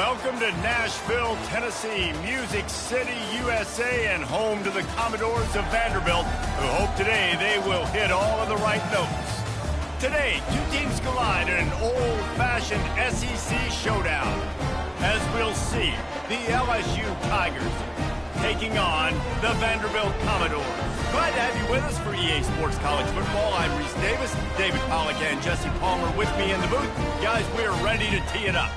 Welcome to Nashville, Tennessee, Music City, USA, and home to the Commodores of Vanderbilt, who hope today they will hit all of the right notes. Today, two teams collide in an old-fashioned SEC showdown. As we'll see, the LSU Tigers taking on the Vanderbilt Commodores. Glad to have you with us for EA Sports College Football. I'm Reese Davis, David Pollack, and Jesse Palmer with me in the booth. Guys, we are ready to tee it up.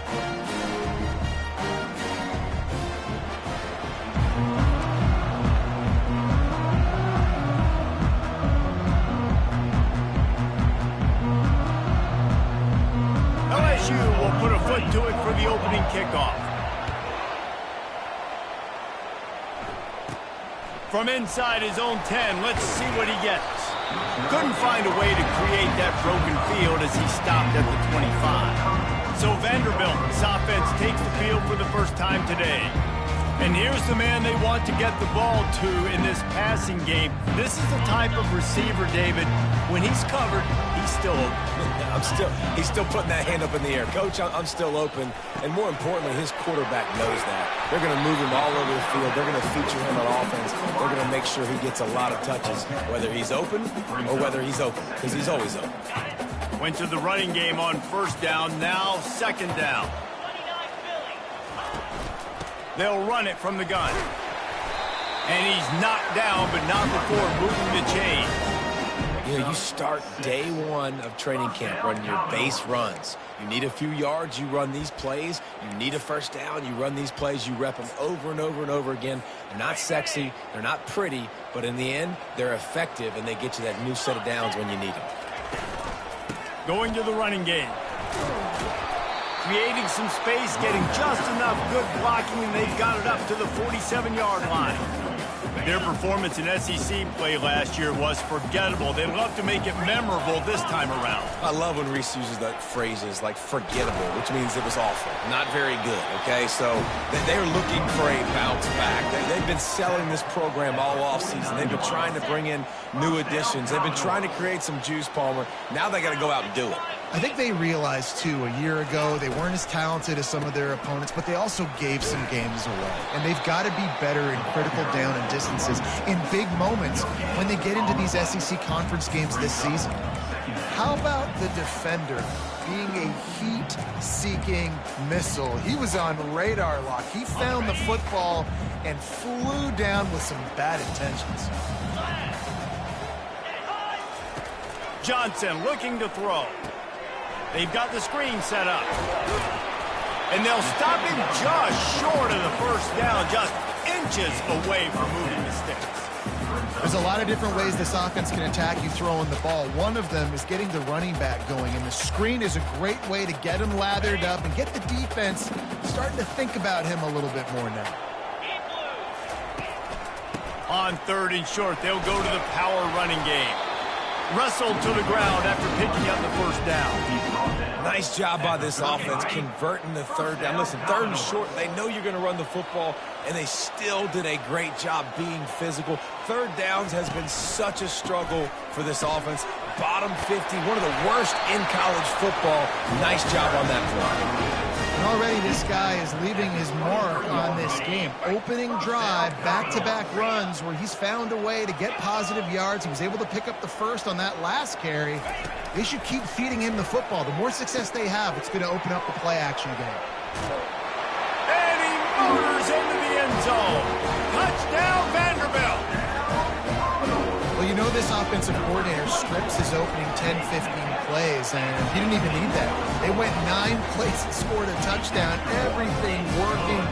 LSU will put a foot to it for the opening kickoff. From inside his own 10, let's see what he gets. Couldn't find a way to create that broken field as he stopped at the 25. So Vanderbilt's offense takes the field for the first time today. And here's the man they want to get the ball to in this passing game. This is the type of receiver, David, when he's covered, he's still open. He's still putting that hand up in the air. Coach, I'm still open. And more importantly, his quarterback knows that. They're going to move him all over the field. They're going to feature him on offense. They're going to make sure he gets a lot of touches, whether he's open or whether he's open, because he's always open. Went to the running game on first down, now second down. They'll run it from the gun. And he's knocked down, but not before moving the chain. You know, you start day one of training camp running your base runs. You need a few yards, you run these plays. You need a first down, you run these plays. You rep them over and over and over again. They're not sexy, they're not pretty, but in the end, they're effective, and they get you that new set of downs when you need them. Going to the running game. Creating some space, getting just enough good blocking, and they've got it up to the 47-yard line. Their performance in SEC play last year was forgettable. They'd love to make it memorable this time around. I love when Reese uses that phrases like forgettable, which means it was awful, not very good, okay? So they're looking for a bounce back. They've been selling this program all offseason. They've been trying to bring in new additions. They've been trying to create some juice, Palmer. Now they got to go out and do it. I think they realized, too, a year ago they weren't as talented as some of their opponents, but they also gave some games away. And they've got to be better in critical down and distances in big moments when they get into these SEC conference games this season. How about the defender being a heat-seeking missile? He was on radar lock. He found the football and flew down with some bad intentions. Johnson looking to throw. They've got the screen set up. And they'll stop him just short of the first down, just inches away from moving the sticks. There's a lot of different ways this offense can attack you throwing the ball. One of them is getting the running back going, and the screen is a great way to get him lathered up and get the defense starting to think about him a little bit more now. On third and short, they'll go to the power running game. Wrestled to the ground after picking up the first down. Nice job by this offense converting the third down. Listen, third and short, they know you're going to run the football, and they still did a great job being physical. Third downs has been such a struggle for this offense. Bottom 50, one of the worst in college football. Nice job on that play. And already this guy is leaving his mark on this game. Opening drive, back-to-back runs where he's found a way to get positive yards. He was able to pick up the first on that last carry. They should keep feeding him the football. The more success they have, it's going to open up the play-action game. And he motors into the end zone. Touchdown, Vanderbilt. Well, you know this offensive coordinator scripts his opening 10, 15 plays, and he didn't even need that. They went 9 plays and scored a touchdown. Everything working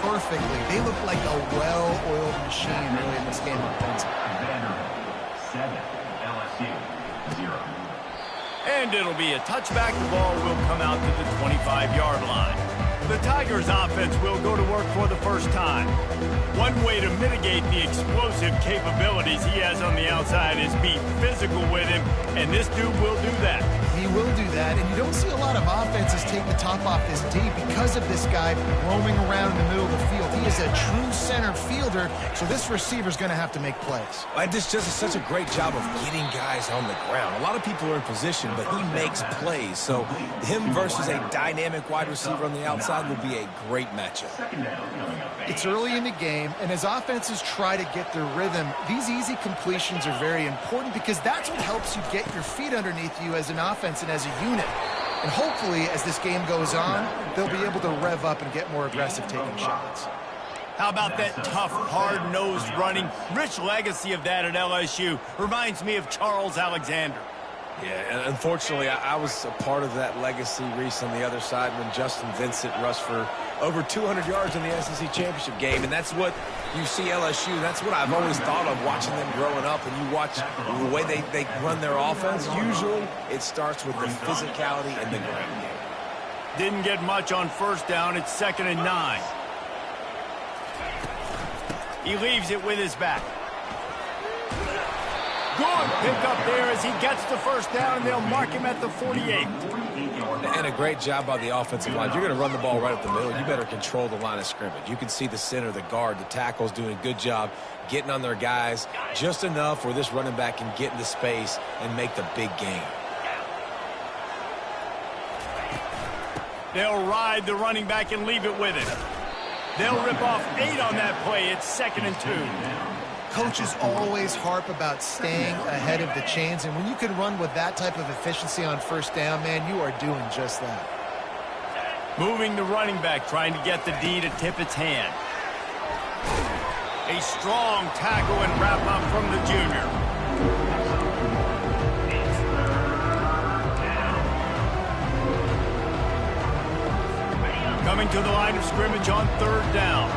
perfectly. They look like a well-oiled machine really in this game offensively. 7, LSU 0. And it'll be a touchback. The ball will come out to the 25-yard line. The Tigers offense will go to work for the first time. One way to mitigate the explosive capabilities he has on the outside is be physical with him, and this dude will do that. He will do that, and you don't see a lot of of offenses take the top off this D because of this guy roaming around in the middle of the field. He is a true center fielder, so this receiver's going to have to make plays. This just is such a great job of getting guys on the ground. A lot of people are in position, but he makes plays. So him versus a dynamic wide receiver on the outside will be a great matchup. It's early in the game, and as offenses try to get their rhythm, these easy completions are very important because that's what helps you get your feet underneath you as an offense and as a unit. And hopefully, as this game goes on, they'll be able to rev up and get more aggressive taking shots. How about that tough, hard-nosed running? Rich legacy of that at LSU. Reminds me of Charles Alexander. Yeah, and unfortunately, I was a part of that legacy, Reese, on the other side when Justin Vincent rushed for over 200 yards in the SEC championship game, and that's what you see LSU. That's what I've always thought of watching them growing up, and you watch the way they run their offense. Usually, it starts with the physicality and the ground game. Didn't get much on first down. It's 2nd and 9. He leaves it with his back. Good pick up there as he gets the first down, and they'll mark him at the 48. And a great job by the offensive line. You're going to run the ball right up the middle. You better control the line of scrimmage. You can see the center, the guard, the tackles doing a good job getting on their guys just enough where this running back can get into space and make the big gain. They'll ride the running back and leave it with him. They'll rip off 8 on that play. It's 2nd and 2. Coaches always harp about staying ahead of the chains, and when you can run with that type of efficiency on first down, man, you are doing just that. Moving the running back, trying to get the D to tip its hand. A strong tackle and wrap up from the junior. Coming to the line of scrimmage on 3rd down.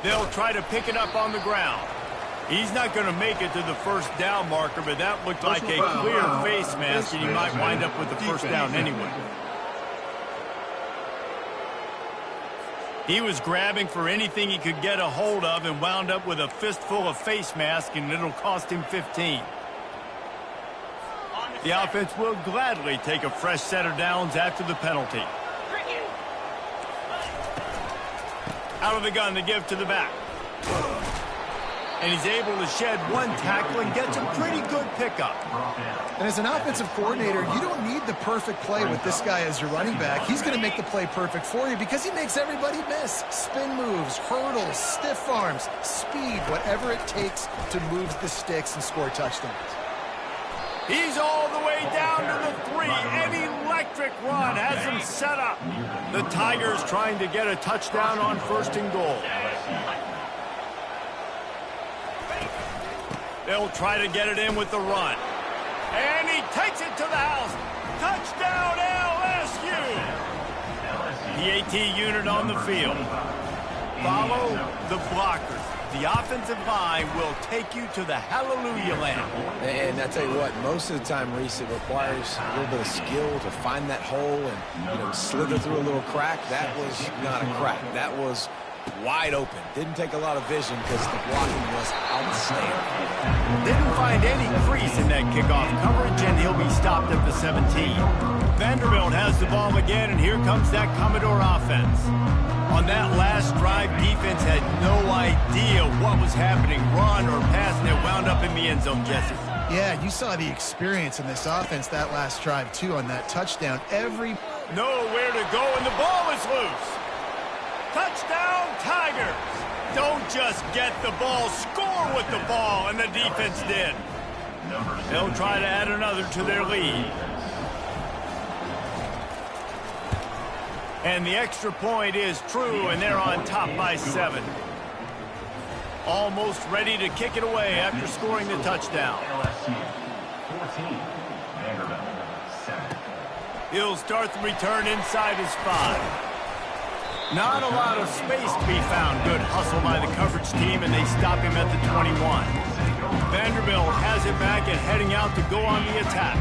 They'll try to pick it up on the ground. He's not going to make it to the first down marker, but that looked like a clear face mask, and he might wind up with the first down anyway. He was grabbing for anything he could get a hold of and wound up with a fistful of face mask, and it'll cost him 15. The offense will gladly take a fresh set of downs after the penalty. Out of the gun to give to the back. And he's able to shed one tackle and gets a pretty good pickup. And as an offensive coordinator, you don't need the perfect play with this guy as your running back. He's going to make the play perfect for you because he makes everybody miss. Spin moves, hurdles, stiff arms, speed, whatever it takes to move the sticks and score touchdowns. He's all the way down to the 3. An electric run has him set up. The Tigers trying to get a touchdown on 1st and goal. They'll try to get it in with the run. And he takes it to the house. Touchdown, LSU! The AT unit on the field. Follow the blockers. The offensive line will take you to the hallelujah land. And I tell you what, most of the time, Reese, it requires a little bit of skill to find that hole and slither through a little crack. That was not a crack. That was wide open. Didn't take a lot of vision because the blocking was outstanding. Didn't find any crease in that kickoff coverage, and he'll be stopped at the 17. Vanderbilt has the ball again, and here comes that Commodore offense. On that last drive, defense had no idea what was happening, run or pass, and it wound up in the end zone, Jesse. Yeah, you saw the experience in this offense that last drive, too, on that touchdown. Nowhere to go, and the ball is loose. Touchdown, Tigers. Don't just get the ball, score with the ball, and the defense did. They'll try to add another to their lead. And the extra point is true, and they're on top by 7. Almost ready to kick it away after scoring the touchdown. LSU 14, Vanderbilt 7. He'll start the return inside his 5. Not a lot of space to be found. Good hustle by the coverage team, and they stop him at the 21. Vanderbilt has it back and heading out to go on the attack.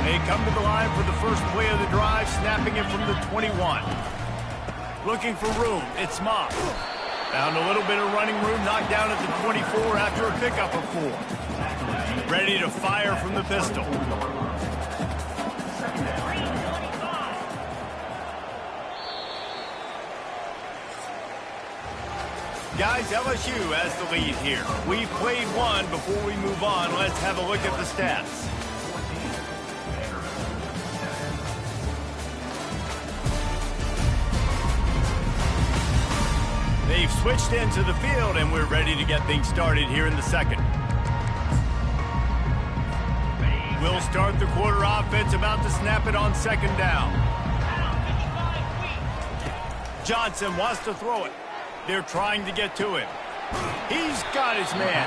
They come to the line for the first play of the drive, snapping it from the 21. Looking for room. It's Moss. Found a little bit of running room, knocked down at the 24 after a pickup of 4. ready to fire from the pistol. Guys, LSU has the lead here. We've played one. Before we move on, let's have a look at the stats. They've switched into the field, and we're ready to get things started here in the second. We'll start the quarter offense, about to snap it on second down. Johnson wants to throw it. They're trying to get to him. He's got his man.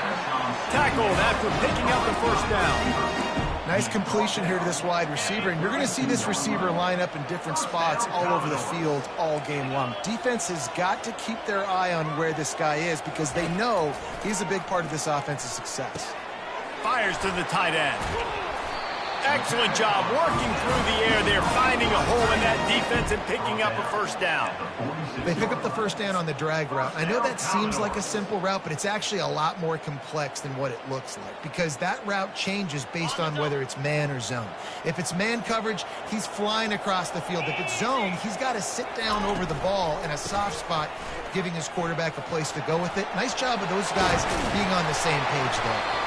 Tackled after picking up the first down. Nice completion here to this wide receiver, and you're going to see this receiver line up in different spots all over the field all game long. Defense has got to keep their eye on where this guy is because they know he's a big part of this offense's success. Fires to the tight end. Excellent job working through the air there, finding a hole in that defense and picking up a first down. They pick up the first down on the drag route. I know that seems like a simple route, but it's actually a lot more complex than what it looks like because that route changes based on whether it's man or zone. If it's man coverage, he's flying across the field. If it's zone, he's got to sit down over the ball in a soft spot, giving his quarterback a place to go with it. Nice job of those guys being on the same page there.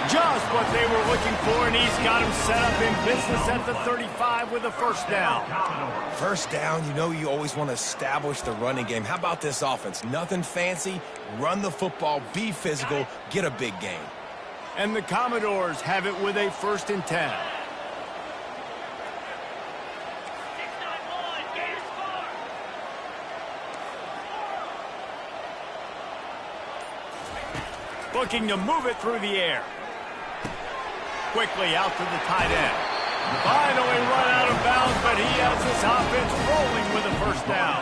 Just what they were looking for, and he's got him set up in business at the 35 with a first down. First down, you know you always want to establish the running game. How about this offense? Nothing fancy. Run the football, be physical, get a big gain. And the Commodores have it with a 1st and 10. Looking to move it through the air. Quickly out to the tight end. Finally run out of bounds, but he has this offense rolling with a first down.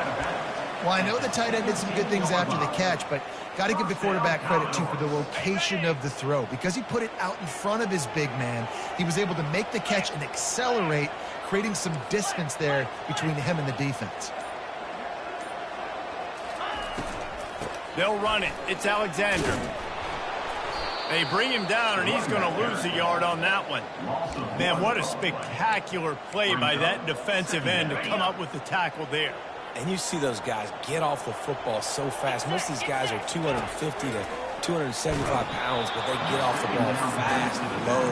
Well, I know the tight end did some good things after the catch, but got to give the quarterback credit, too, for the location of the throw. Because he put it out in front of his big man, he was able to make the catch and accelerate, creating some distance there between him and the defense. They'll run it. It's Alexander. They bring him down, and he's going to lose a yard on that one. Man, what a spectacular play by that defensive end to come up with the tackle there. And you see those guys get off the football so fast. Most of these guys are 250 to 275 pounds, but they get off the ball fast and low.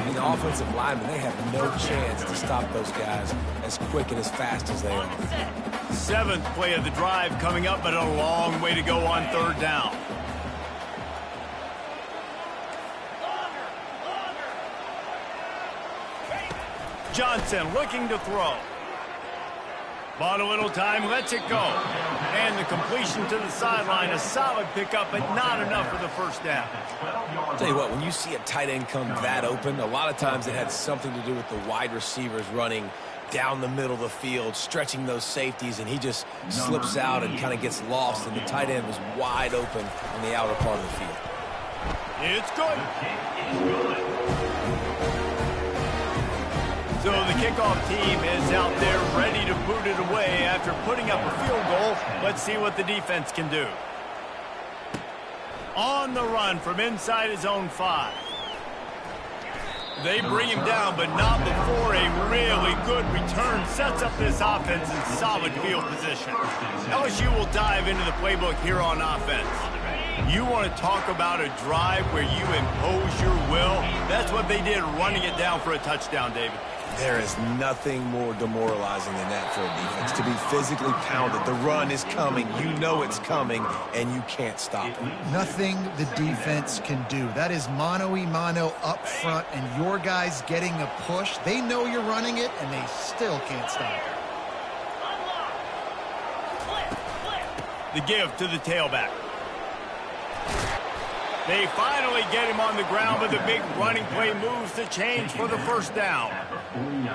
And the offensive linemen, they have no chance to stop those guys as quick and as fast as they are. 7th play of the drive coming up, but a long way to go on 3rd down. Johnson looking to throw. Bought a little time, lets it go. And the completion to the sideline, a solid pickup, but not enough for the first down. I'll tell you what, when you see a tight end come that open, a lot of times it had something to do with the wide receivers running down the middle of the field, stretching those safeties, and he just slips out and kind of gets lost, and the tight end was wide open on the outer part of the field. It's good. So the kickoff team is out there ready to boot it away after putting up a field goal. Let's see what the defense can do. On the run from inside his own 5. They bring him down, but not before a really good return sets up this offense in solid field position. LSU will dive into the playbook here on offense. You want to talk about a drive where you impose your will? That's what they did, running it down for a touchdown, David. There is nothing more demoralizing than that for a defense, to be physically pounded. The run is coming. You know it's coming, and you can't stop it. Nothing the defense can do. That is mano-a-mano up front, and your guys getting a push. They know you're running it, and they still can't stop it. The give to the tailback. They finally get him on the ground, but the big running play moves to change for the first down.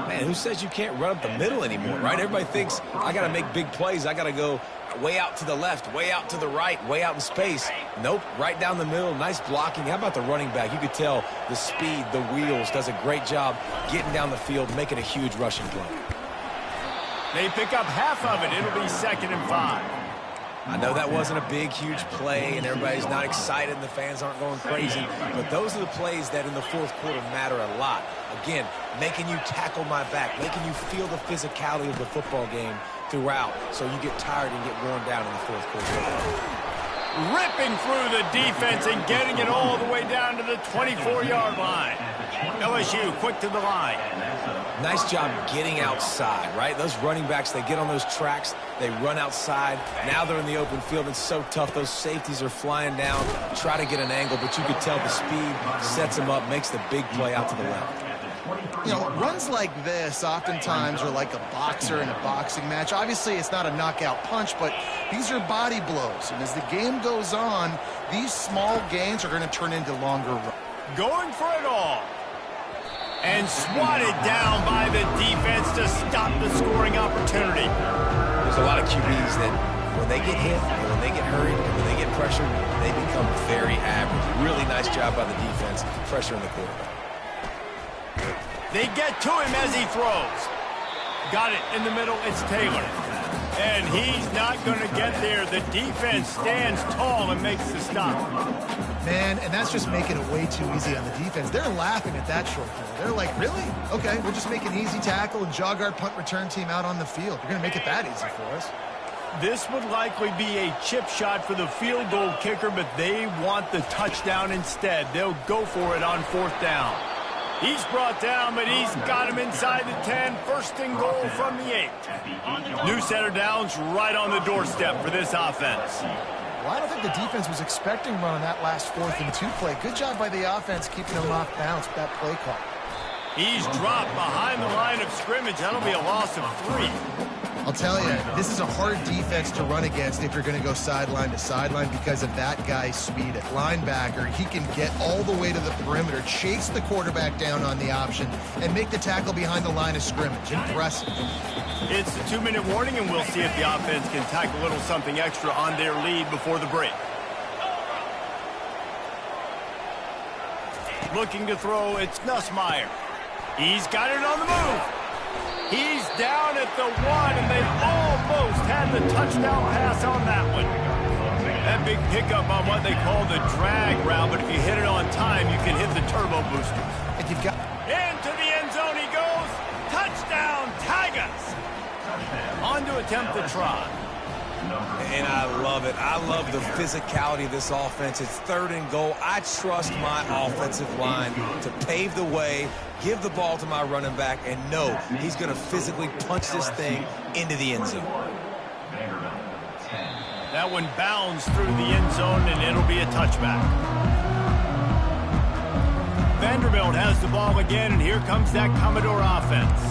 Man, who says you can't run up the middle anymore, right? Everybody thinks, I got to make big plays. I got to go way out to the left, way out to the right, way out in space. Nope, right down the middle. Nice blocking. How about the running back? You could tell the speed, the wheels, does a great job getting down the field, making a huge rushing play. They pick up half of it. It'll be 2nd and 5. I know that wasn't a big, huge play, and everybody's not excited, and the fans aren't going crazy, but those are the plays that in the fourth quarter matter a lot. Again, making you tackle my back, making you feel the physicality of the football game throughout, so you get tired and get worn down in the fourth quarter. Ripping through the defense and getting it all the way down to the 24-yard line. LSU quick to the line. Nice job getting outside, right? Those running backs, they get on those tracks, they run outside. Now they're in the open field. It's so tough. Those safeties are flying down, try to get an angle, but you could tell the speed sets them up, makes the big play out to the left. You know, runs like this oftentimes are like a boxer in a boxing match. Obviously, it's not a knockout punch, but these are body blows. And as the game goes on, these small gains are going to turn into longer runs. Going for it all. And swatted down by the defense to stop the scoring opportunity. There's a lot of QBs that when they get hit, and when they get hurried, and when they get pressured, they become very average. Really nice job by the defense, pressuring the quarterback. They get to him as he throws. Got it in the middle. It's Taylor. And he's not going to get there. The defense stands tall and makes the stop. Man, and that's just making it way too easy on the defense. They're laughing at that short throw. They're like, really? Okay, we'll just make an easy tackle and jog our punt return team out on the field. You're going to make it that easy for us. This would likely be a chip shot for the field goal kicker, but they want the touchdown instead. They'll go for it on fourth down. He's brought down, but he's got him inside the 10. First and goal from the 8. New set of downs right on the doorstep for this offense. Well, I don't think the defense was expecting run on that last 4th and 2 play. Good job by the offense keeping them off balance with that play call. He's dropped behind the line of scrimmage. That'll be a loss of 3. I'll tell you, this is a hard defense to run against if you're going to go sideline to sideline because of that guy's speed at linebacker. He can get all the way to the perimeter, chase the quarterback down on the option, and make the tackle behind the line of scrimmage. Impressive. It's the 2-minute warning, and we'll see if the offense can tack a little something extra on their lead before the break. Looking to throw, it's Nussmeier. He's got it on the move. He's down at the 1, and they almost had the touchdown pass on that one. That big pickup on what they call the drag route, but if you hit it on time, you can hit the turbo boosters. And you've got into the end zone he goes. Touchdown, Tigers. On to attempt the try. And I love it. I love the physicality of this offense. It's 3rd and goal. I trust my offensive line to pave the way, give the ball to my running back, and know he's going to physically punch this thing into the end zone. That one bounds through the end zone, and it'll be a touchback. Vanderbilt has the ball again, and here comes that Commodore offense.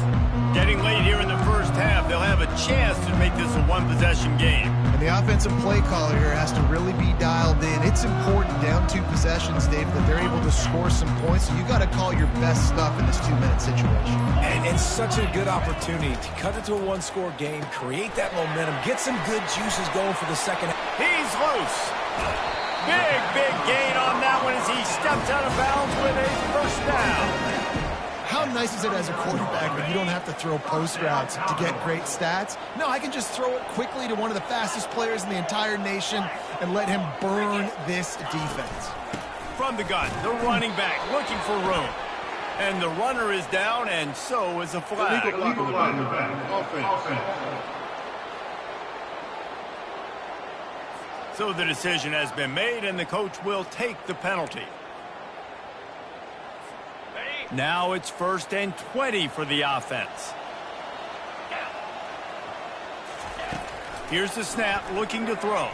Getting late here in the first half, they'll have a chance to make this a one-possession game. And the offensive play caller here has to really be dialed in. It's important down 2 possessions, Dave, that they're able to score some points. So you got to call your best stuff in this 2-minute situation. And it's such a good opportunity to cut it to a 1-score game, create that momentum, get some good juices going for the second half. He's loose. Big gain on that one as he steps out of bounds with a first down. How nice is it as a quarterback when you don't have to throw post routes to get great stats? No, I can just throw it quickly to one of the fastest players in the entire nation and let him burn this defense. From the gun, the running back looking for room. And the runner is down, and so is a flag. Illegal line offense. So the decision has been made, and the coach will take the penalty. Now it's 1st and 20 for the offense. Here's the snap, looking to throw.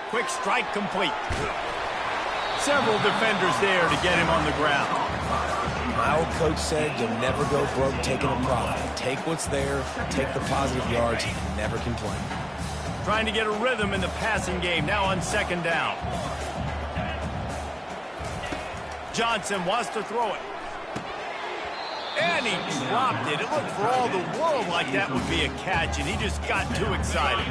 Quick strike complete. Several defenders there to get him on the ground. My old coach said you'll never go broke taking a profit. Take what's there, take the positive yards, and never complain. Trying to get a rhythm in the passing game, now on 2nd down. Johnson wants to throw it. And he dropped it. It looked for all the world like that would be a catch, and he just got too excited.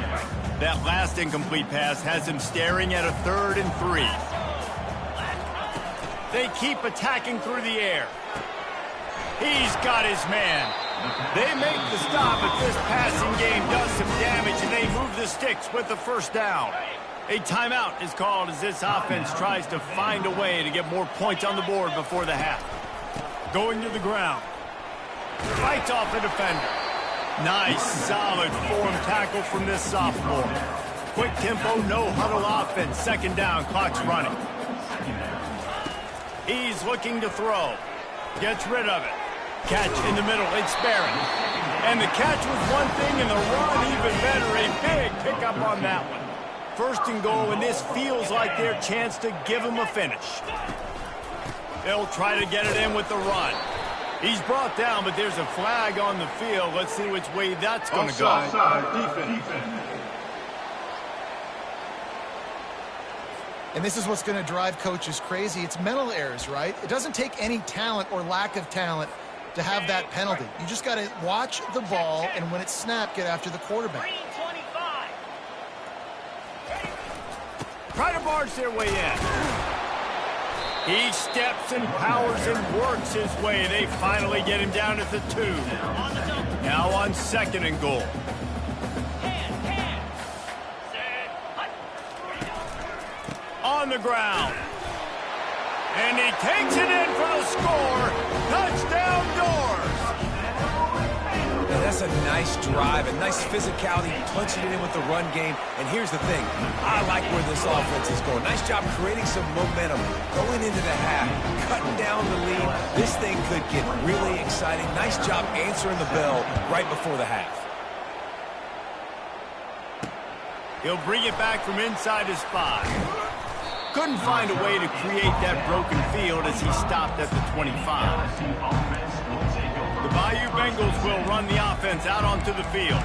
That last incomplete pass has him staring at a 3rd and 3. They keep attacking through the air. He's got his man. They make the stop, but this passing game does some damage, and they move the sticks with the first down. A timeout is called as this offense tries to find a way to get more points on the board before the half. Going to the ground. Fights off the defender. Nice, solid form tackle from this sophomore. Quick tempo, no huddle offense. Second down, clock's running. He's looking to throw. Gets rid of it. Catch in the middle, it's Barrett. And the catch was one thing, and the run even better. A big pickup on that one. First and goal, and this feels like their chance to give him a finish. They'll try to get it in with the run. He's brought down, but there's a flag on the field. Let's see which way that's going to go. Offside, defense. And this is what's going to drive coaches crazy. It's mental errors, right? It doesn't take any talent or lack of talent to have that penalty. You just got to watch the ball, and when it's snapped, get after the quarterback. Try to barge their way in. He steps and powers and works his way. They finally get him down at the 2. Now on second and goal. On the ground. And he takes it in for the score. Touchdown Doors. Now, that's a nice drive, a nice physicality, punching it in with the run game. And here's the thing. I like where this offense is going. Nice job creating some momentum, going into the half, cutting down the lead. This thing could get really exciting. Nice job answering the bell right before the half. He'll bring it back from inside his 5. Couldn't find a way to create that broken field as he stopped at the 25. The Bayou Bengals will run the offense out onto the field.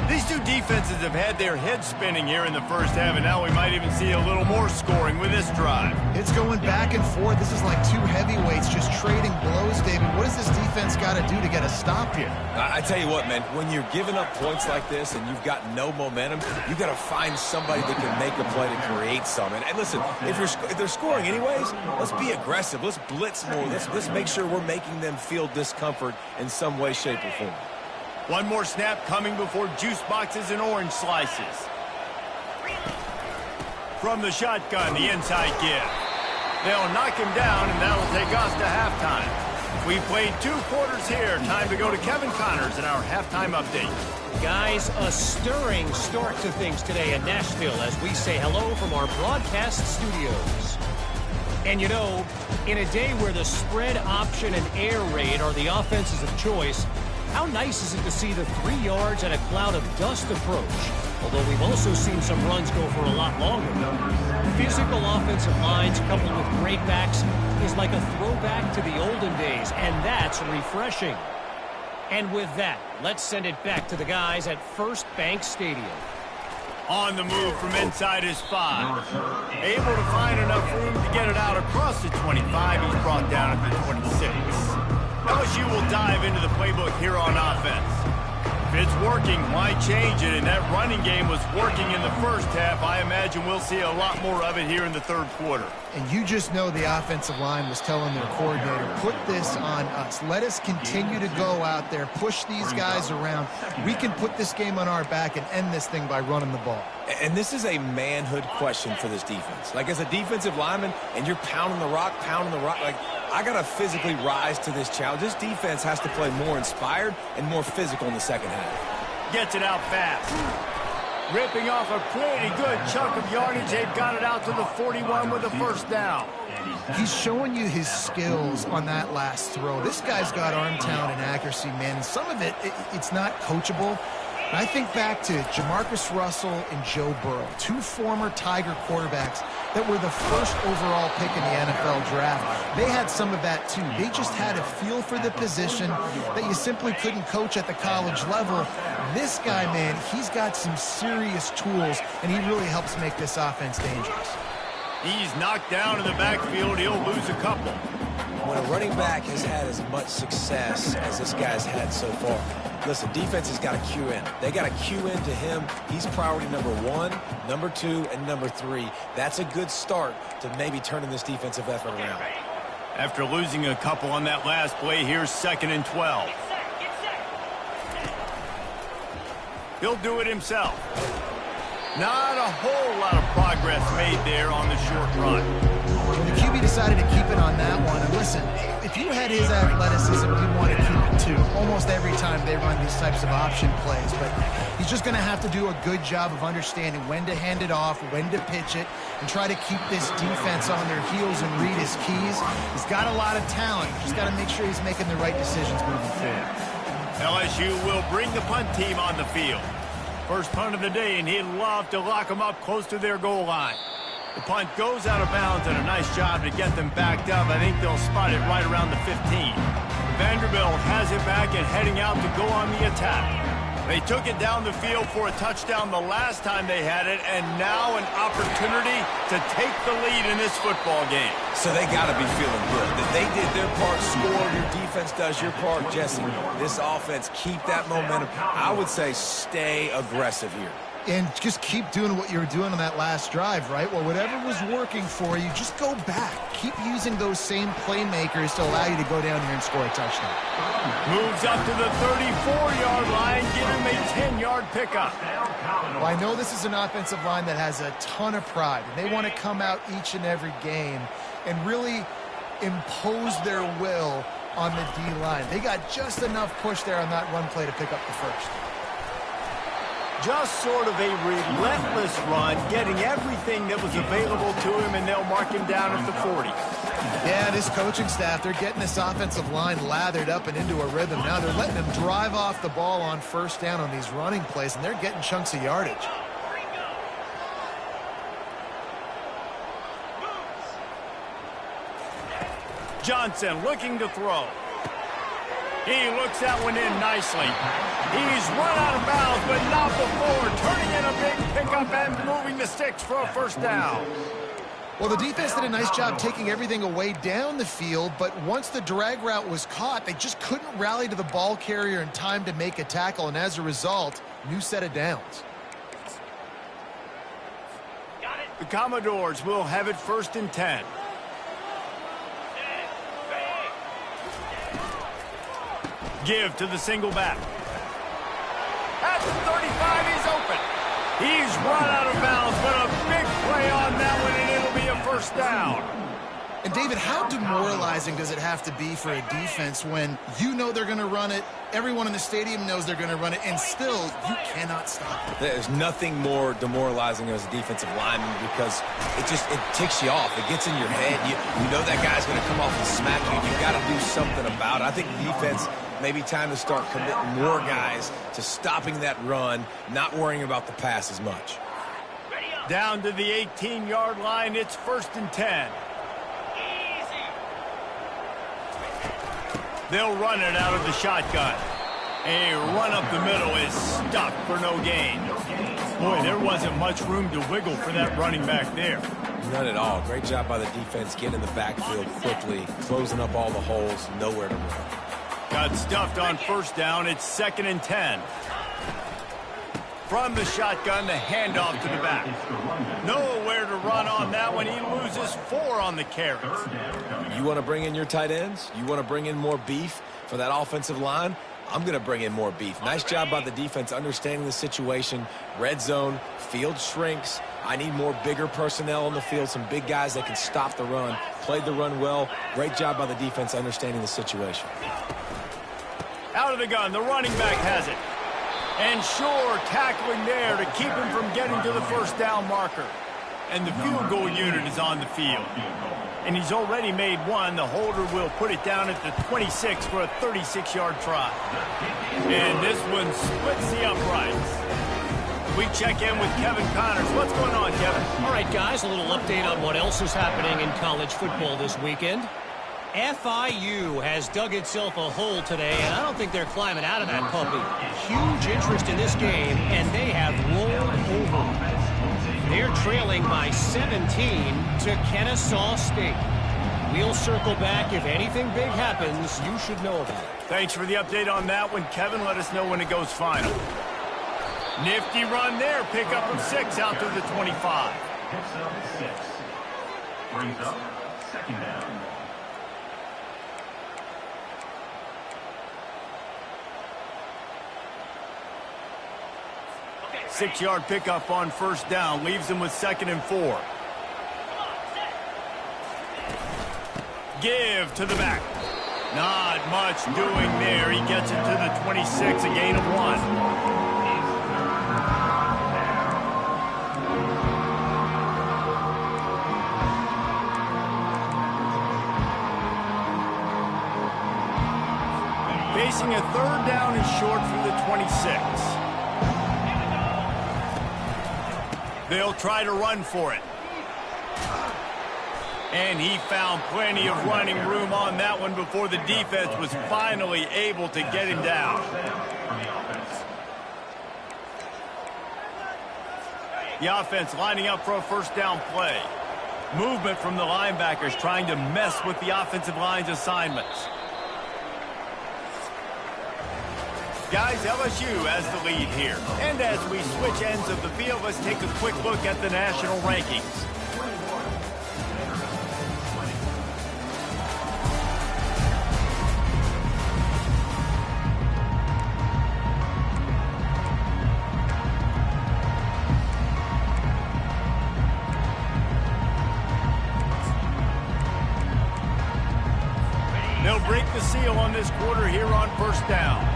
These two defenses have had their heads spinning here in the first half, and now we might even see a little more scoring with this drive. It's going back and forth. This is like two heavyweights just trading blows, David. What does this defense got to do to get a stop here? I tell you what, man, when you're giving up points like this and you've got no momentum, you've got to find somebody that can make a play to create some. And listen, if they're scoring anyways, let's be aggressive. Let's blitz more. Let's make sure we're making them feel discomfort in some way, shape, or form. One more snap coming before juice boxes and orange slices. From the shotgun, the inside give. They'll knock him down, and that'll take us to halftime. We've played 2 quarters here. Time to go to Kevin Connors in our halftime update. Guys, a stirring start to things today in Nashville as we say hello from our broadcast studios. And you know, in a day where the spread option and air raid are the offenses of choice, how nice is it to see the 3 yards and a cloud of dust approach? Although we've also seen some runs go for a lot longer. Physical offensive lines coupled with great backs is like a throwback to the olden days, and that's refreshing. And with that, let's send it back to the guys at First Bank Stadium. On the move from inside his 5. Able to find enough room to get it out across the 25. He's brought down at the 26. LSU will dive into the playbook here on offense. If it's working, why change it? And that running game was working in the first half. I imagine we'll see a lot more of it here in the third quarter. And you just know the offensive line was telling their coordinator, put this on us. Let us continue to go out there, push these guys around. We can put this game on our back and end this thing by running the ball. And this is a manhood question for this defense. Like, as a defensive lineman, and you're pounding the rock, like, I got to physically rise to this challenge. This defense has to play more inspired and more physical in the second half. Gets it out fast. Ripping off a pretty good chunk of yardage. They've got it out to the 41 with a first down. He's showing you his skills on that last throw. This guy's got arm talent and accuracy, man. And some of it's not coachable. I think back to Jamarcus Russell and Joe Burrow, 2 former Tiger quarterbacks that were the first overall pick in the NFL draft. They had some of that too. They just had a feel for the position that you simply couldn't coach at the college level. This guy, man, he's got some serious tools, and he really helps make this offense dangerous. He's knocked down in the backfield. He'll lose a couple. When a running back has had as much success as this guy's had so far, listen, defense has got to cue in. They got to cue in to him. He's priority number 1, number 2, and number 3. That's a good start to maybe turning this defensive effort around. After losing a couple on that last play, here's 2nd and 12. He'll do it himself. Not a whole lot of progress made there on the short run. The QB decided to keep it on that one. And listen, if you had his athleticism, you'd want to keep it too. Almost every time they run these types of option plays. But he's just going to have to do a good job of understanding when to hand it off, when to pitch it, and try to keep this defense on their heels and read his keys. He's got a lot of talent. Just got to make sure he's making the right decisions moving forward. LSU will bring the punt team on the field. First punt of the day, and he'd love to lock them up close to their goal line. The punt goes out of bounds, and a nice job to get them backed up. I think they'll spot it right around the 15. Vanderbilt has it back and heading out to go on the attack. They took it down the field for a touchdown the last time they had it, and now an opportunity to take the lead in this football game. So they got to be feeling good. That they did their part, score, your defense does your part, Jesse. This offense, keep that momentum. I would say stay aggressive here. And just keep doing what you were doing on that last drive, right? Well, whatever was working for you, just go back. Keep using those same playmakers to allow you to go down here and score a touchdown. Moves up to the 34-yard line, give him a 10-yard pickup. Well, I know this is an offensive line that has a ton of pride, and they want to come out each and every game and really impose their will on the D-line. They got just enough push there on that run play to pick up the first. Just sort of a relentless run, getting everything that was available to him, and they'll mark him down at the 40. Yeah, this coaching staff, they're getting this offensive line lathered up and into a rhythm. Now they're letting them drive off the ball on first down on these running plays, and they're getting chunks of yardage. Johnson looking to throw. He looks that one in nicely. He's run out of bounds, but not before. Turning in a big pickup and moving the sticks for a first down. Well, the defense did a nice job taking everything away down the field, but once the drag route was caught, they just couldn't rally to the ball carrier in time to make a tackle, and as a result, new set of downs. The Commodores will have it 1st and 10. Give to the single back. At the 35, he's open. He's run out of bounds, but a big play on that one, and it'll be a first down. And, David, how demoralizing does it have to be for a defense when you know they're going to run it, everyone in the stadium knows they're going to run it, and still you cannot stop it? There's nothing more demoralizing as a defensive lineman because it ticks you off. It gets in your head. You know that guy's going to come off and smack you, and you've got to do something about it. I think defense, maybe time to start committing more guys to stopping that run, not worrying about the pass as much. Down to the 18-yard line, it's 1st and 10. They'll run it out of the shotgun. A run up the middle is stuck for no gain. Boy, there wasn't much room to wiggle for that running back there. None at all. Great job by the defense getting in the backfield quickly, closing up all the holes, nowhere to run. Got stuffed on first down. It's 2nd and 10. From the shotgun, the handoff to the back. Nowhere to run on that one. He loses 4 on the carries. You want to bring in your tight ends? You want to bring in more beef for that offensive line? I'm going to bring in more beef. Nice job by the defense understanding the situation. Red zone, field shrinks. I need more bigger personnel on the field, some big guys that can stop the run. Played the run well. Great job by the defense understanding the situation. Out of the gun, the running back has it. And Shore tackling there to keep him from getting to the first down marker. And the field goal unit is on the field. And he's already made one. The holder will put it down at the 26 for a 36-yard try. And this one splits the uprights. We check in with Kevin Connors. What's going on, Kevin? All right, guys, a little update on what else is happening in college football this weekend. FIU has dug itself a hole today, and I don't think they're climbing out of that puppy. Huge interest in this game, and they have rolled over. They're trailing by 17 to Kennesaw State. We'll circle back. If anything big happens, you should know about it. Thanks for the update on that one, Kevin. Let us know when it goes final. Nifty run there. Pickup of 6 out to the 25. Picks up 6. Brings up 2nd down. 6-yard pickup on first down. Leaves them with 2nd and 4. Give to the back. Not much doing there. He gets it to the 26, a gain of 1. Facing a 3rd down and short from the 26. They'll try to run for it. And he found plenty of running room on that one before the defense was finally able to get him down. The offense lining up for a first down play. Movement from the linebackers trying to mess with the offensive line's assignments. Guys, LSU has the lead here. And as we switch ends of the field, let's take a quick look at the national rankings. They'll break the seal on this quarter here on first down.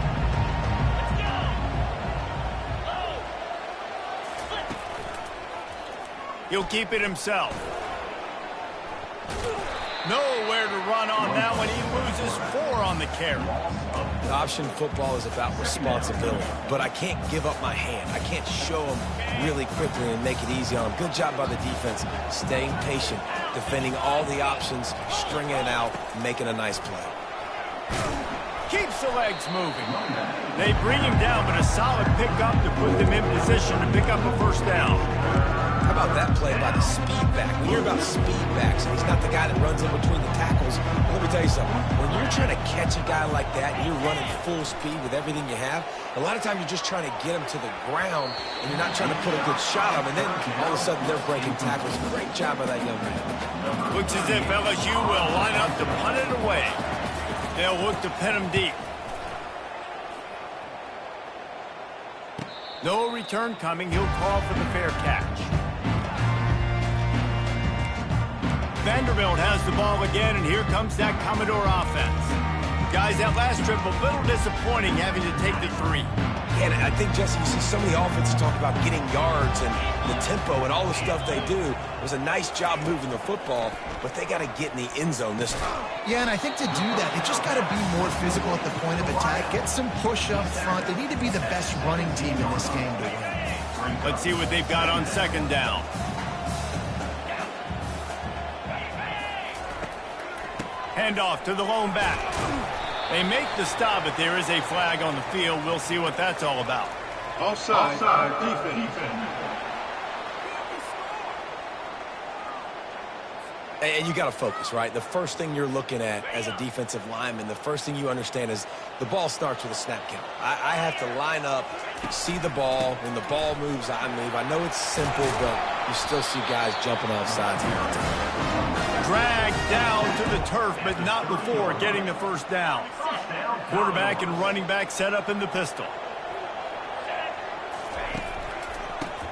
He'll keep it himself. Nowhere to run on that one. He loses 4 on the carry. Option football is about responsibility, but I can't give up my hand. I can't show them really quickly and make it easy on them. Good job by the defense, staying patient, defending all the options, stringing it out, making a nice play. Keeps the legs moving. They bring him down, but a solid pickup to put them in position to pick up a first down. How about that play by the speed back? We hear about speed backs, and he's not the guy that runs in between the tackles. Let me tell you something. When you're trying to catch a guy like that and you're running full speed with everything you have, a lot of times you're just trying to get him to the ground, and you're not trying to put a good shot on him, and then all of a sudden they're breaking tackles. Great job by that young man. Looks as if LSU will line up to punt it away. They'll look to pin him deep. No return coming. He'll call for the fair catch. Vanderbilt has the ball again, and here comes that Commodore offense. Guys, that last trip, a little disappointing having to take the 3. And I think, Jesse, you see so many offenses talk about getting yards and the tempo and all the stuff they do. It was a nice job moving the football, but they got to get in the end zone this time. Yeah, and I think to do that, they just got to be more physical at the point of attack, get some push up front. They need to be the best running team in this game to win. Let's see what they've got on 2nd down. Handoff to the lone back. They make the stop, but there is a flag on the field. We'll see what that's all about. Offside defense. And you got to focus, right? The first thing you're looking at as a defensive lineman, the first thing you understand is the ball starts with a snap count. I have to line up, see the ball. When the ball moves, I move. I know it's simple, but you still see guys jumping off sides here. Dragged down to the turf, but not before getting the first down. Quarterback and running back set up in the pistol.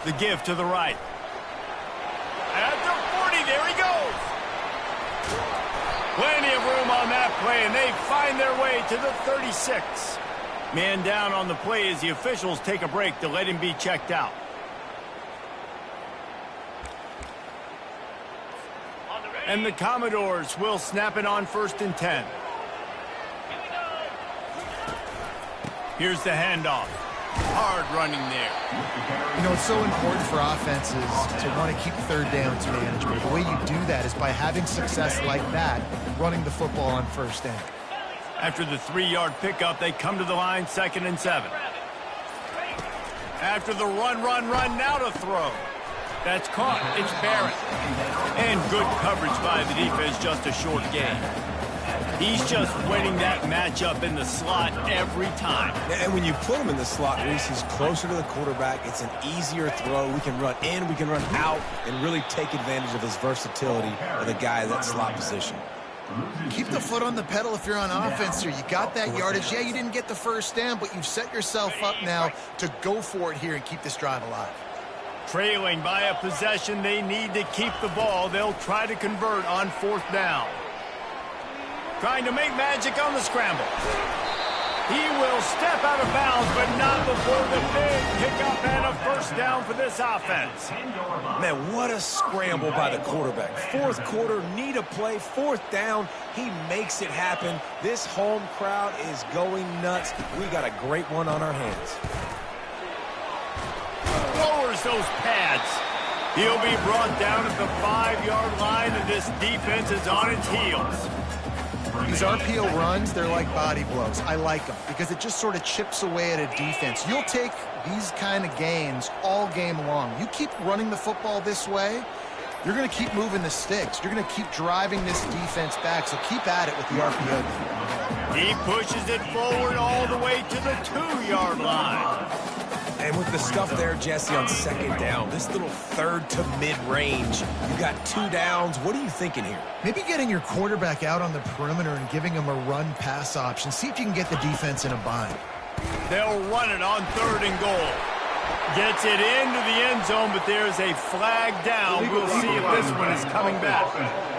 The give to the right. At the 40, there he goes. Plenty of room on that play, and they find their way to the 36. Man down on the play as the officials take a break to let him be checked out. And the Commodores will snap it on 1st and 10. Here's the handoff. Hard running there. You know, it's so important for offenses to want to keep 3rd downs manageable. The way you do that is by having success like that, running the football on 1st down. After the 3-yard pickup, they come to the line 2nd and 7. After the run, now to throw. That's caught. It's Barrett. And good coverage by the defense, just a short gain. He's just winning that matchup in the slot every time. And when you put him in the slot, Reese, he's closer to the quarterback. It's an easier throw. We can run in, we can run out, and really take advantage of his versatility of the guy in that slot position. Keep the foot on the pedal if you're on offense here. You got that yardage. Yeah, you didn't get the first down, but you've set yourself up now to go for it here and keep this drive alive. Trailing by a possession, they need to keep the ball. They'll try to convert on 4th down. Trying to make magic on the scramble. He will step out of bounds, but not before the big pickup and a first down for this offense. Man, what a scramble by the quarterback. 4th quarter, need a play, 4th down. He makes it happen. This home crowd is going nuts. We got a great one on our hands. Lowers those pads. He'll be brought down at the 5-yard line, and this defense is on its heels. These RPO runs, they're like body blows. I like them because it just sort of chips away at a defense. You'll take these kind of gains all game long. You keep running the football this way, you're going to keep moving the sticks. You're going to keep driving this defense back, so keep at it with the RPO. He pushes it forward all the way to the 2-yard line. And with the stuff there, Jesse, on 2nd down, this little 3rd to mid-range, you got 2 downs. What are you thinking here? Maybe getting your quarterback out on the perimeter and giving him a run-pass option. See if you can get the defense in a bind. They'll run it on 3rd and goal. Gets it into the end zone, but there's a flag down. We'll see if this one is coming back.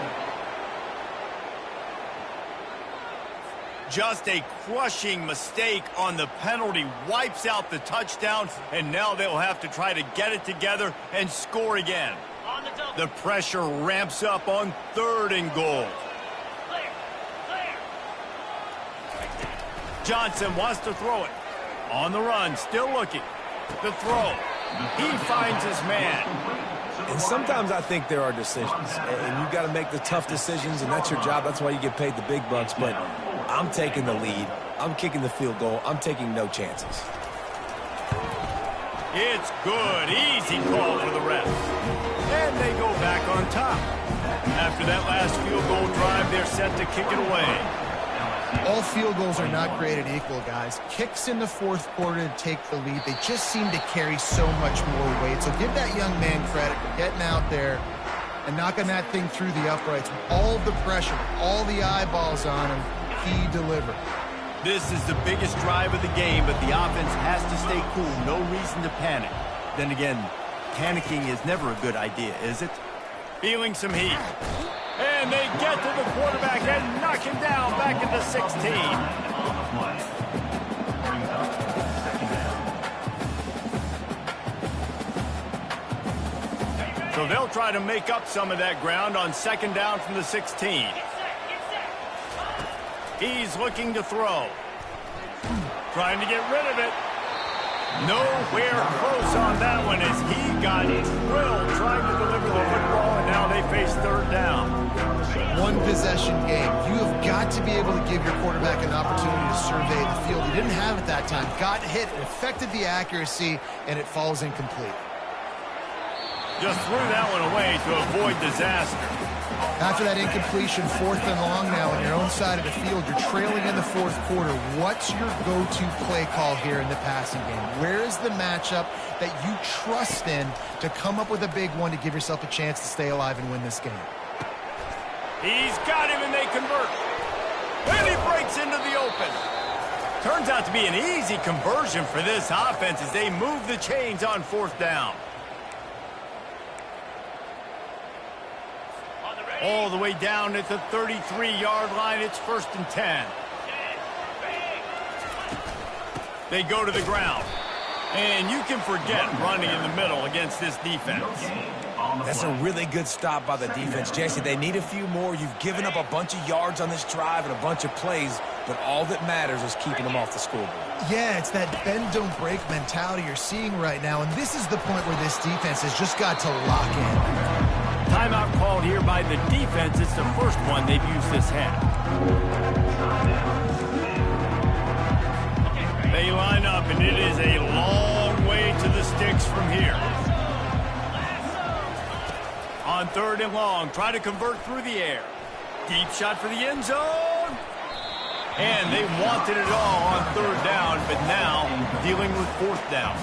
Just a crushing mistake on the penalty. Wipes out the touchdown, and now they'll have to try to get it together and score again. The pressure ramps up on 3rd and goal. Johnson wants to throw it. On the run, still looking. The throw. He finds his man. And sometimes I think there are decisions, and you've got to make the tough decisions, and that's your job. That's why you get paid the big bucks, but I'm taking the lead. I'm kicking the field goal. I'm taking no chances. It's good. Easy call for the ref. And they go back on top. After that last field goal drive, they're set to kick it away. All field goals are not created equal, guys. Kicks in the 4th quarter to take the lead. They just seem to carry so much more weight. So give that young man credit for getting out there and knocking that thing through the uprights. With all of the pressure, all the eyeballs on him, he delivered. This is the biggest drive of the game, but the offense has to stay cool. No reason to panic. Then again, panicking is never a good idea, is it? Feeling some heat. And they get to the quarterback and knock him down back at the 16. So they'll try to make up some of that ground on 2nd down from the 16. He's looking to throw. Trying to get rid of it. Nowhere close on that one as he got drilled trying to deliver the football, and now they face 3rd down. One possession game. You have got to be able to give your quarterback an opportunity to survey the field. He didn't have it that time. Got hit, it affected the accuracy, and it falls incomplete. Just threw that one away to avoid disaster. After that incompletion, 4th and long now on your own side of the field, you're trailing in the 4th quarter. What's your go-to play call here in the passing game? Where is the matchup that you trust in to come up with a big one to give yourself a chance to stay alive and win this game? He's got him, and they convert. And he breaks into the open. Turns out to be an easy conversion for this offense as they move the chains on 4th down. All the way down at the 33-yard line, it's 1st and 10. They go to the ground. And you can forget running in the middle against this defense. That's a really good stop by the defense, Jesse. They need a few more. You've given up a bunch of yards on this drive and a bunch of plays, but all that matters is keeping them off the scoreboard. Yeah, it's that bend, don't break mentality you're seeing right now, and this is the point where this defense has just got to lock in. Timeout called here by the defense. It's the first one they've used this half. They line up, and it is a long way to the sticks from here. On 3rd and long, try to convert through the air. Deep shot for the end zone. And they wanted it all on 3rd down, but now dealing with 4th down.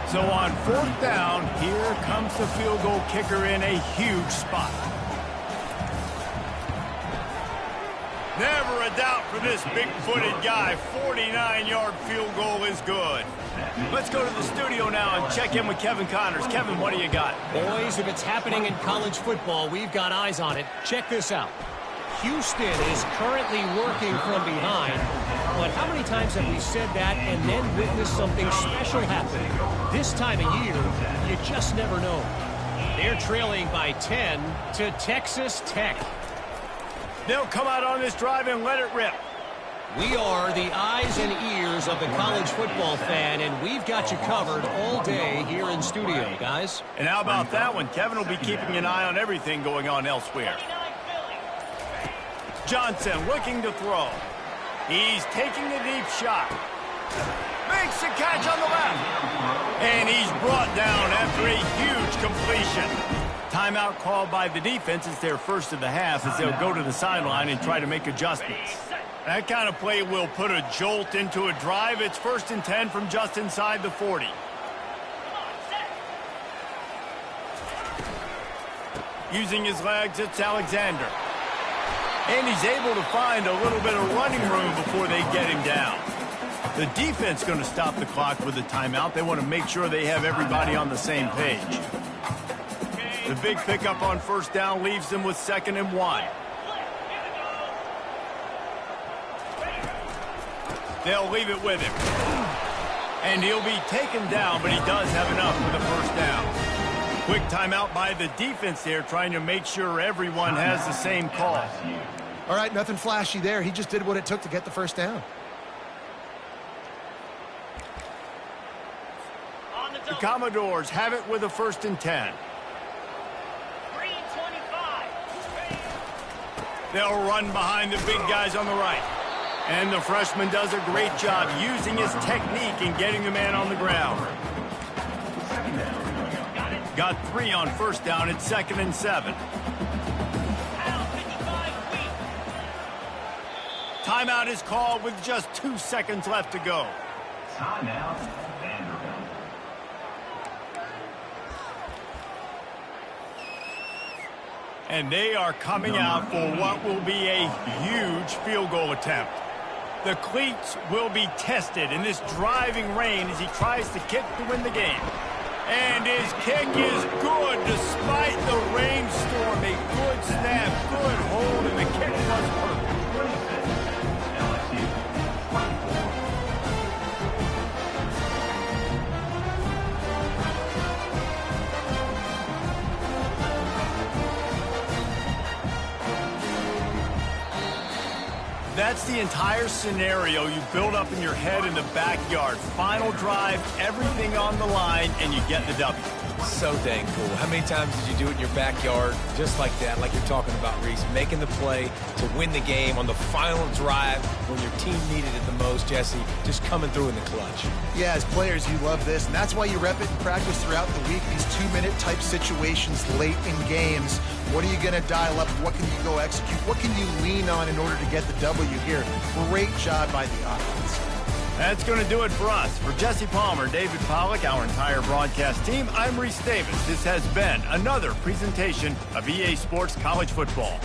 So on 4th down, here comes the field goal kicker in a huge spot. Never a doubt for this big-footed guy. 49-yard field goal is good. Let's go to the studio now and check in with Kevin Connors. Kevin, what do you got? Boys, if it's happening in college football, we've got eyes on it. Check this out. Houston is currently working from behind, but how many times have we said that and then witnessed something special happen? This time of year, you just never know. They're trailing by 10 to Texas Tech. They'll come out on this drive and let it rip. We are the eyes and ears of the college football fan, and we've got you covered all day here in studio, guys. And how about that one? Kevin will be keeping an eye on everything going on elsewhere. Johnson looking to throw. He's taking a deep shot. Makes the catch on the left. And he's brought down after a huge completion. Timeout called by the defense. It's their first of the half as they'll go to the sideline and try to make adjustments. That kind of play will put a jolt into a drive. It's 1st and 10 from just inside the 40. Using his legs, it's Alexander. And he's able to find a little bit of running room before they get him down. The defense going to stop the clock with a timeout. They want to make sure they have everybody on the same page. The big pickup on 1st down leaves them with 2nd and 1. They'll leave it with him. And he'll be taken down, but he does have enough for the 1st down. Quick timeout by the defense there, trying to make sure everyone has the same call. All right, nothing flashy there. He just did what it took to get the 1st down. The Commodores have it with a 1st and 10. They'll run behind the big guys on the right. And the freshman does a great job using his technique and getting the man on the ground. Got 3 on 1st down. It's 2nd and 7. Timeout is called with just 2 seconds left to go. Timeout, Vanderbilt. And they are coming out for what will be a huge field goal attempt. The cleats will be tested in this driving rain as he tries to kick to win the game. And his kick is good despite the rainstorm. A good snap, good hold, and the kick was perfect. That's the entire scenario you build up in your head in the backyard. Final drive, everything on the line, and you get the W. So dang cool. How many times did you do it in your backyard just like that, like you're talking about, Reese? Making the play to win the game on the final drive when your team needed it the most, Jesse, just coming through in the clutch. Yeah, as players, you love this, and that's why you rep it in practice throughout the week, these 2-minute type situations late in games. What are you going to dial up? What can you go execute? What can you lean on in order to get the W here? Great job by the offense. That's going to do it for us. For Jesse Palmer, David Pollack, our entire broadcast team, I'm Reese Davis. This has been another presentation of EA Sports College Football.